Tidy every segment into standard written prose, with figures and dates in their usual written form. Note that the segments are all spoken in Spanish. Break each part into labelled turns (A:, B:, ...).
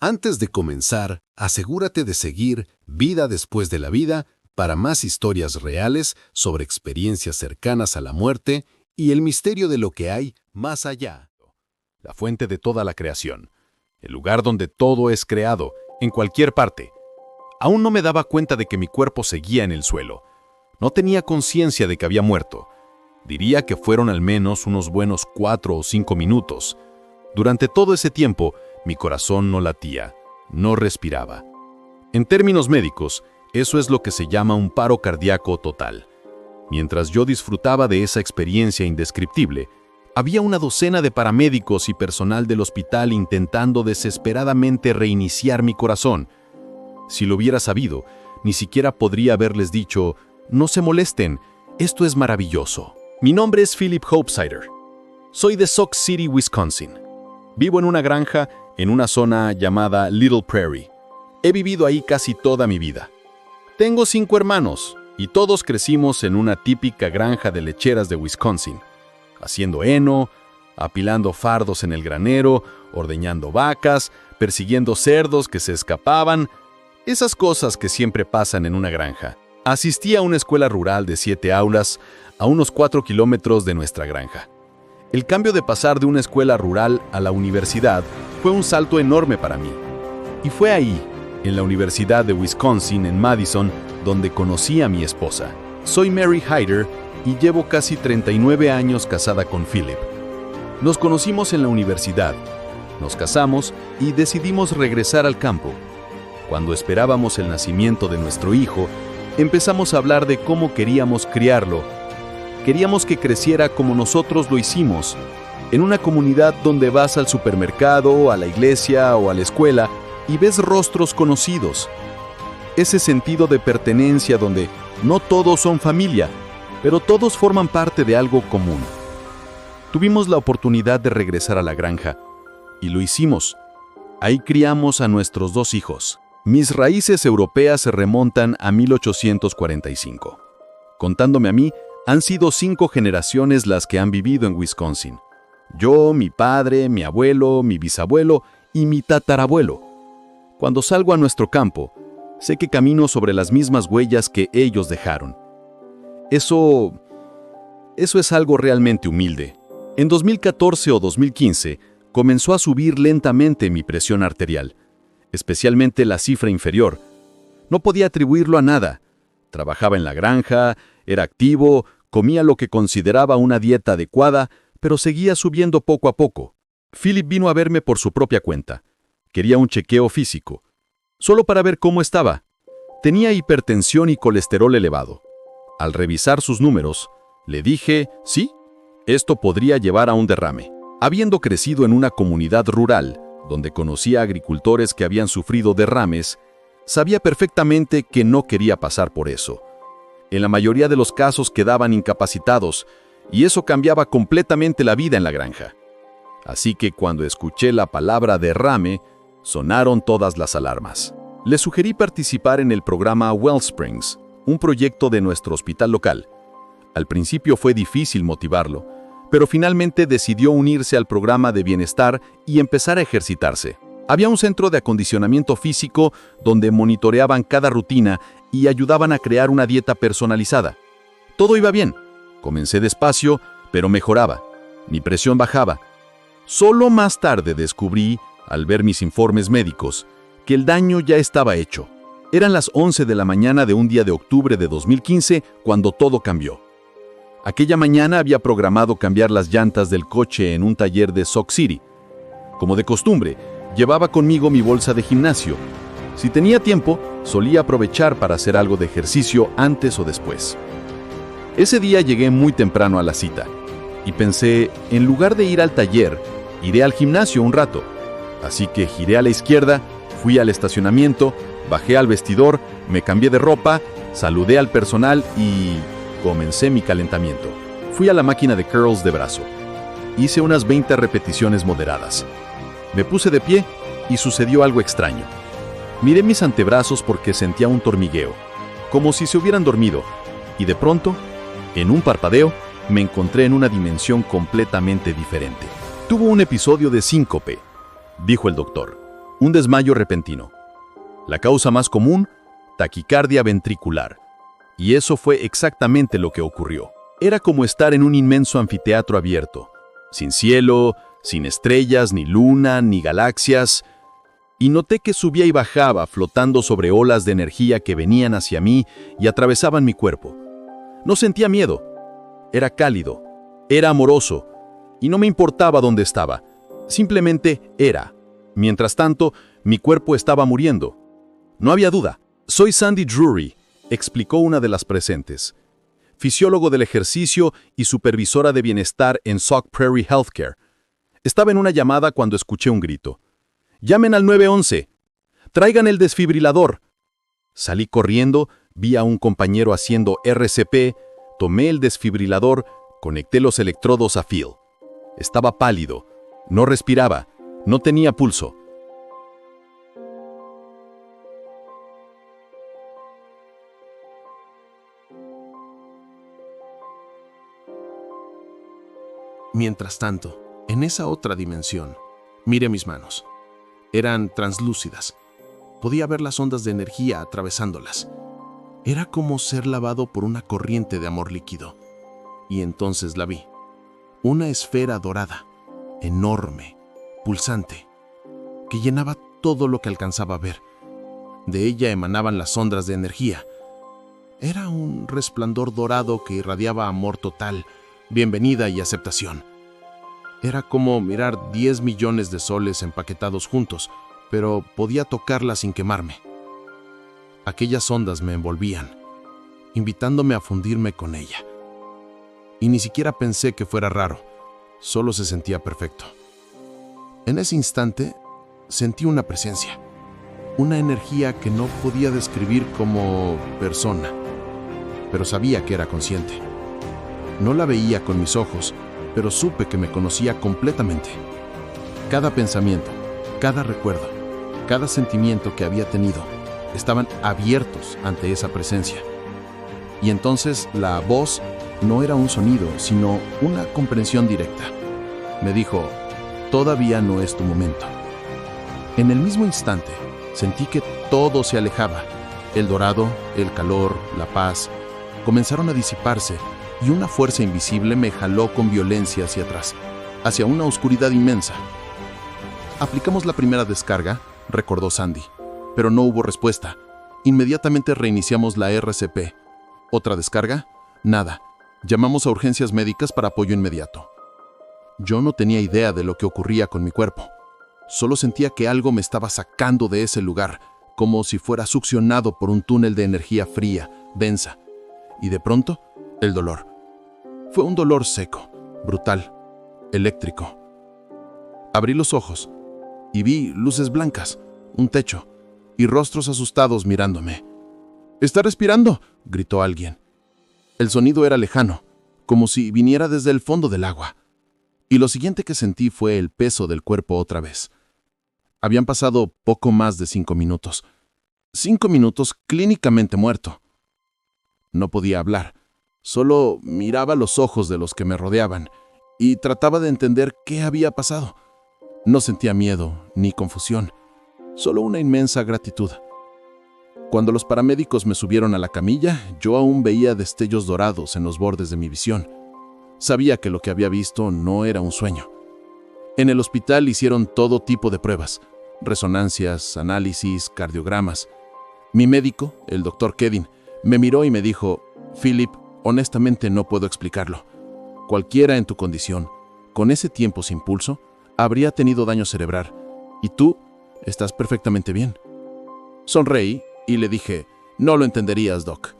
A: Antes de comenzar, asegúrate de seguir Vida después de la vida para más historias reales sobre experiencias cercanas a la muerte y el misterio de lo que hay más allá. La fuente de toda la creación, el lugar donde todo es creado, en cualquier parte. Aún no me daba cuenta de que mi cuerpo seguía en el suelo. No tenía conciencia de que había muerto. Diría que fueron al menos unos buenos 4 o 5 minutos. Durante todo ese tiempo, mi corazón no latía, no respiraba. En términos médicos, eso es lo que se llama un paro cardíaco total. Mientras yo disfrutaba de esa experiencia indescriptible, había una docena de paramédicos y personal del hospital intentando desesperadamente reiniciar mi corazón. Si lo hubiera sabido, ni siquiera podría haberles dicho, no se molesten, esto es maravilloso. Mi nombre es Philip Hopesider. Soy de Sauk City, Wisconsin. Vivo en una granja en una zona llamada Little Prairie. He vivido ahí casi toda mi vida. Tengo 5 hermanos y todos crecimos en una típica granja de lecheras de Wisconsin, haciendo heno, apilando fardos en el granero, ordeñando vacas, persiguiendo cerdos que se escapaban, esas cosas que siempre pasan en una granja. Asistí a una escuela rural de 7 aulas a unos 4 kilómetros de nuestra granja. El cambio de pasar de una escuela rural a la universidad fue un salto enorme para mí. Y fue ahí, en la Universidad de Wisconsin, en Madison, donde conocí a mi esposa. Soy Mary Hyder y llevo casi 39 años casada con Philip. Nos conocimos en la universidad, nos casamos y decidimos regresar al campo. Cuando esperábamos el nacimiento de nuestro hijo, empezamos a hablar de cómo queríamos criarlo. Queríamos que creciera como nosotros lo hicimos, en una comunidad donde vas al supermercado, a la iglesia o a la escuela y ves rostros conocidos. Ese sentido de pertenencia donde no todos son familia, pero todos forman parte de algo común. Tuvimos la oportunidad de regresar a la granja, y lo hicimos. Ahí criamos a nuestros 2 hijos. Mis raíces europeas se remontan a 1845. Contándome a mí, han sido 5 generaciones las que han vivido en Wisconsin. Yo, mi padre, mi abuelo, mi bisabuelo y mi tatarabuelo. Cuando salgo a nuestro campo, sé que camino sobre las mismas huellas que ellos dejaron. Eso es algo realmente humilde. En 2014 o 2015, comenzó a subir lentamente mi presión arterial, especialmente la cifra inferior. No podía atribuirlo a nada. Trabajaba en la granja, era activo, comía lo que consideraba una dieta adecuada, pero seguía subiendo poco a poco. Philip vino a verme por su propia cuenta. Quería un chequeo físico, solo para ver cómo estaba. Tenía hipertensión y colesterol elevado. Al revisar sus números, le dije, sí, esto podría llevar a un derrame. Habiendo crecido en una comunidad rural, donde conocía a agricultores que habían sufrido derrames, sabía perfectamente que no quería pasar por eso. En la mayoría de los casos quedaban incapacitados, y eso cambiaba completamente la vida en la granja. Así que cuando escuché la palabra derrame, sonaron todas las alarmas. Le sugerí participar en el programa Wellsprings, un proyecto de nuestro hospital local. Al principio fue difícil motivarlo, pero finalmente decidió unirse al programa de bienestar y empezar a ejercitarse. Había un centro de acondicionamiento físico donde monitoreaban cada rutina y ayudaban a crear una dieta personalizada. Todo iba bien. Comencé despacio, pero mejoraba. Mi presión bajaba. Solo más tarde descubrí, al ver mis informes médicos, que el daño ya estaba hecho. Eran las 11 de la mañana de un día de octubre de 2015 cuando todo cambió. Aquella mañana había programado cambiar las llantas del coche en un taller de Sauk City. Como de costumbre, llevaba conmigo mi bolsa de gimnasio. Si tenía tiempo, solía aprovechar para hacer algo de ejercicio antes o después. Ese día llegué muy temprano a la cita y pensé, en lugar de ir al taller, iré al gimnasio un rato. Así que giré a la izquierda, fui al estacionamiento, bajé al vestidor, me cambié de ropa, saludé al personal y comencé mi calentamiento. Fui a la máquina de curls de brazo. Hice unas 20 repeticiones moderadas. Me puse de pie y sucedió algo extraño. Miré mis antebrazos porque sentía un hormigueo, como si se hubieran dormido, y de pronto, en un parpadeo, me encontré en una dimensión completamente diferente. Tuvo un episodio de síncope, dijo el doctor.
B: Un desmayo repentino. La causa más común, taquicardia ventricular. Y eso fue exactamente lo que ocurrió. Era como estar en un inmenso anfiteatro abierto, sin cielo, sin estrellas, ni luna, ni galaxias, y noté que subía y bajaba flotando sobre olas de energía que venían hacia mí y atravesaban mi cuerpo. No sentía miedo. Era cálido, era amoroso, y no me importaba dónde estaba. Simplemente era. Mientras tanto, mi cuerpo estaba muriendo. No había duda. Soy Sandy Drury, explicó una de las presentes, fisiólogo del ejercicio y supervisora de bienestar en Sauk Prairie Healthcare. Estaba en una llamada cuando escuché un grito. ¡Llamen al 911! ¡Traigan el desfibrilador! Salí corriendo, vi a un compañero haciendo RCP, tomé el desfibrilador, conecté los electrodos a Phil. Estaba pálido, no respiraba, no tenía pulso.
C: Mientras tanto, en esa otra dimensión, miré mis manos. Eran translúcidas. Podía ver las ondas de energía atravesándolas. Era como ser lavado por una corriente de amor líquido. Y entonces la vi. Una esfera dorada, enorme, pulsante, que llenaba todo lo que alcanzaba a ver. De ella emanaban las ondas de energía. Era un resplandor dorado que irradiaba amor total, bienvenida y aceptación. Era como mirar 10 millones de soles empaquetados juntos, pero podía tocarla sin quemarme. Aquellas ondas me envolvían, invitándome a fundirme con ella. Y ni siquiera pensé que fuera raro, solo se sentía perfecto. En ese instante, sentí una presencia, una energía que no podía describir como persona, pero sabía que era consciente. No la veía con mis ojos, pero supe que me conocía completamente. Cada pensamiento, cada recuerdo, cada sentimiento que había tenido, estaban abiertos ante esa presencia. Y entonces la voz no era un sonido, sino una comprensión directa. Me dijo, todavía no es tu momento. En el mismo instante, sentí que todo se alejaba. El dorado, el calor, la paz, comenzaron a disiparse y una fuerza invisible me jaló con violencia hacia atrás, hacia una oscuridad inmensa. Aplicamos la primera descarga, recordó Sandy, pero no hubo respuesta. Inmediatamente reiniciamos la RCP. ¿Otra descarga? Nada. Llamamos a urgencias médicas para apoyo inmediato. Yo no tenía idea de lo que ocurría con mi cuerpo. Solo sentía que algo me estaba sacando de ese lugar, como si fuera succionado por un túnel de energía fría, densa. Y de pronto, el dolor. Fue un dolor seco, brutal, eléctrico. Abrí los ojos y vi luces blancas, un techo y rostros asustados mirándome. «¡Está respirando!», gritó alguien. El sonido era lejano, como si viniera desde el fondo del agua. Y lo siguiente que sentí fue el peso del cuerpo otra vez. Habían pasado poco más de 5 minutos. 5 minutos clínicamente muerto. No podía hablar. Solo miraba los ojos de los que me rodeaban y trataba de entender qué había pasado. No sentía miedo ni confusión, solo una inmensa gratitud. Cuando los paramédicos me subieron a la camilla, yo aún veía destellos dorados en los bordes de mi visión. Sabía que lo que había visto no era un sueño. En el hospital hicieron todo tipo de pruebas, resonancias, análisis, cardiogramas. Mi médico, el doctor Kedin, me miró y me dijo, «Philip, honestamente no puedo explicarlo. Cualquiera en tu condición, con ese tiempo sin pulso, habría tenido daño cerebral. Y tú estás perfectamente bien». Sonreí y le dije, «No lo entenderías, Doc».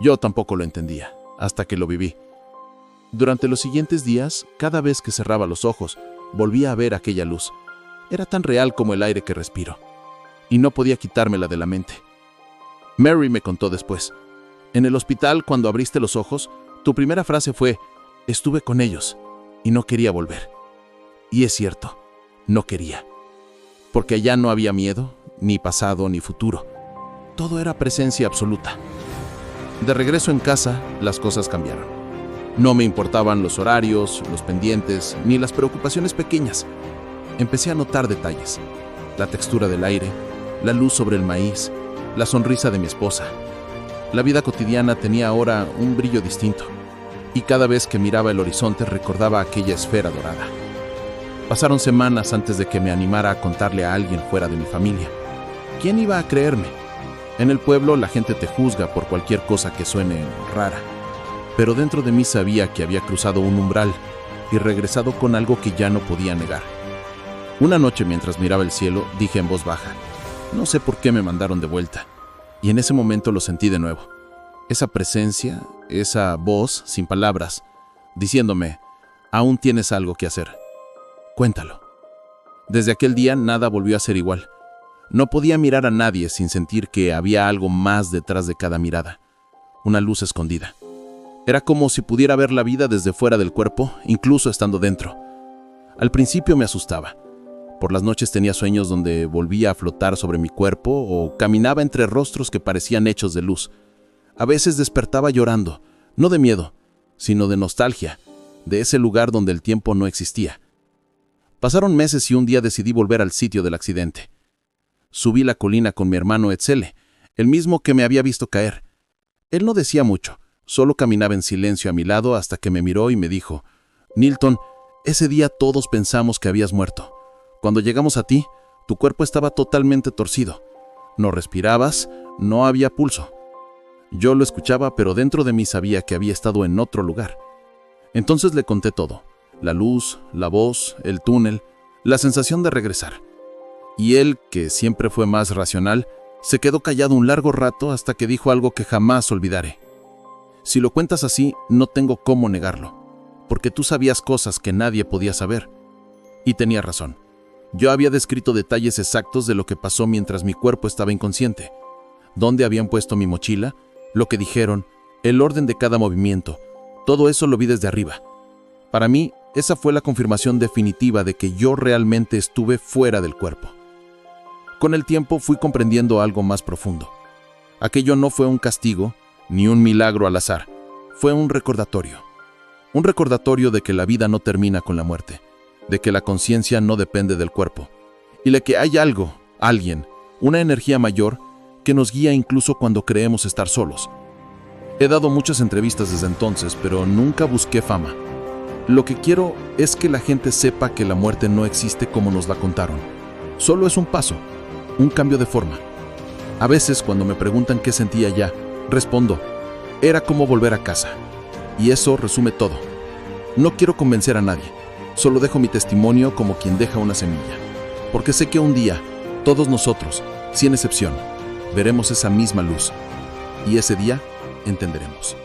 C: Yo tampoco lo entendía, hasta que lo viví. Durante los siguientes días, cada vez que cerraba los ojos, volvía a ver aquella luz. Era tan real como el aire que respiro. Y no podía quitármela de la mente. Mary me contó después. En el hospital, cuando abriste los ojos, tu primera frase fue, «Estuve con ellos y no quería volver». Y es cierto, no quería. Porque allá no había miedo, ni pasado, ni futuro. Todo era presencia absoluta. De regreso en casa, las cosas cambiaron. No me importaban los horarios, los pendientes, ni las preocupaciones pequeñas. Empecé a notar detalles. la textura del aire, la luz sobre el maíz, la sonrisa de mi esposa. La vida cotidiana tenía ahora un brillo distinto, y cada vez que miraba el horizonte recordaba aquella esfera dorada. Pasaron semanas antes de que me animara a contarle a alguien fuera de mi familia. ¿Quién iba a creerme? En el pueblo la gente te juzga por cualquier cosa que suene rara, pero dentro de mí sabía que había cruzado un umbral y regresado con algo que ya no podía negar. Una noche, mientras miraba el cielo, dije en voz baja: no sé por qué me mandaron de vuelta. Y en ese momento lo sentí de nuevo. Esa presencia, esa voz sin palabras, diciéndome: aún tienes algo que hacer. Cuéntalo. Desde aquel día nada volvió a ser igual. No podía mirar a nadie sin sentir que había algo más detrás de cada mirada. Una luz escondida. Era como si pudiera ver la vida desde fuera del cuerpo, incluso estando dentro. Al principio me asustaba. Por las noches tenía sueños donde volvía a flotar sobre mi cuerpo o caminaba entre rostros que parecían hechos de luz. A veces despertaba llorando, no de miedo, sino de nostalgia, de ese lugar donde el tiempo no existía. Pasaron meses y un día decidí volver al sitio del accidente. Subí la colina con mi hermano Etzele, el mismo que me había visto caer. Él no decía mucho, solo caminaba en silencio a mi lado hasta que me miró y me dijo: Nilton, ese día todos pensamos que habías muerto. Cuando llegamos a ti, tu cuerpo estaba totalmente torcido. No respirabas, no había pulso. Yo lo escuchaba, pero dentro de mí sabía que había estado en otro lugar. Entonces le conté todo: la luz, la voz, el túnel, la sensación de regresar. Y él, que siempre fue más racional, se quedó callado un largo rato hasta que dijo algo que jamás olvidaré. Si lo cuentas así, no tengo cómo negarlo, porque tú sabías cosas que nadie podía saber. Y tenía razón. Yo había descrito detalles exactos de lo que pasó mientras mi cuerpo estaba inconsciente. Dónde habían puesto mi mochila, lo que dijeron, el orden de cada movimiento. Todo eso lo vi desde arriba. Para mí, esa fue la confirmación definitiva de que yo realmente estuve fuera del cuerpo. Con el tiempo fui comprendiendo algo más profundo. Aquello no fue un castigo, ni un milagro al azar. Fue un recordatorio. Un recordatorio de que la vida no termina con la muerte, de que la conciencia no depende del cuerpo, y de que hay algo, alguien, una energía mayor que nos guía incluso cuando creemos estar solos. He dado muchas entrevistas desde entonces, pero nunca busqué fama. Lo que quiero es que la gente sepa que la muerte no existe como nos la contaron. Solo es un paso, un cambio de forma. A veces, cuando me preguntan qué sentía allá, respondo: era como volver a casa. Y eso resume todo. No quiero convencer a nadie. Solo dejo mi testimonio como quien deja una semilla, porque sé que un día, todos nosotros, sin excepción, veremos esa misma luz, y ese día entenderemos.